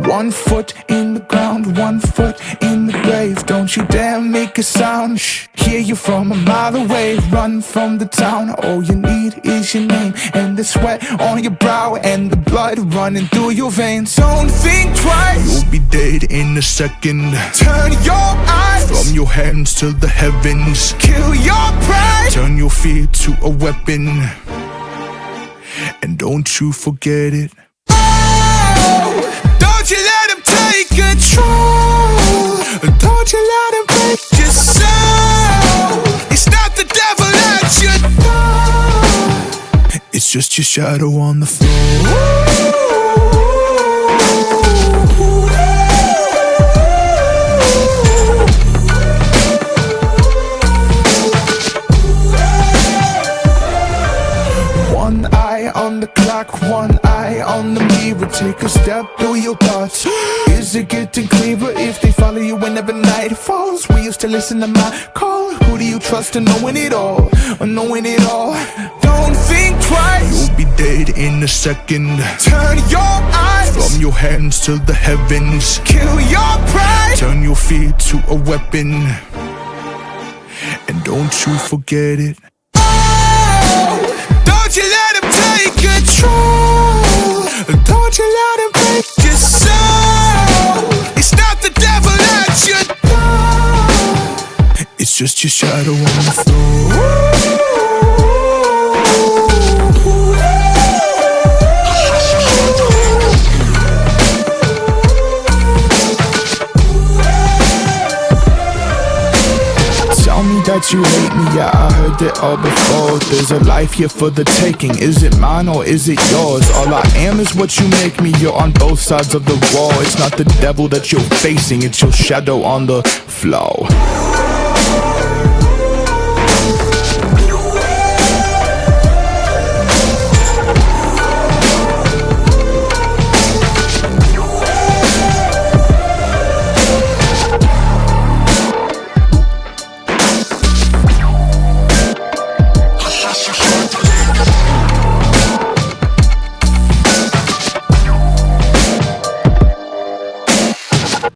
One foot in the ground, one foot in the grave. Don't you dare make a sound. Shh, hear you from a mile away. Run from the town. All you need is your name and the sweat on your brow and the blood running through your veins. Don't think twice, you'll be dead in a second. Turn your eyes from your hands to the heavens. Kill your pride, turn your fear to a weapon, and don't you forget it. Don't you let him take control. Don't you let him break your soul. It's not the devil at your door. It's just your shadow on the floor. One eye on the clock, one eye on the mirror. Take a step through your thoughts. Is it getting clearer if they follow you whenever night falls? We used to listen to my call. Who do you trust in knowing it all? Or knowing it all? Don't think twice, you'll be dead in a second. Turn your eyes from your hands to the heavens. Kill your pride, turn your fear to a weapon, and don't you forget it. Don't you let him take control. Don't you let him break your soul. It's not the devil at your door. It's just your shadow on the floor. Tell me that you hate me, yeah, I heard it all before. There's a life here for the taking. Is it mine or is it yours? All I am is what you make me. You're on both sides of the wall. It's not the devil that you're facing, it's your shadow on the floor.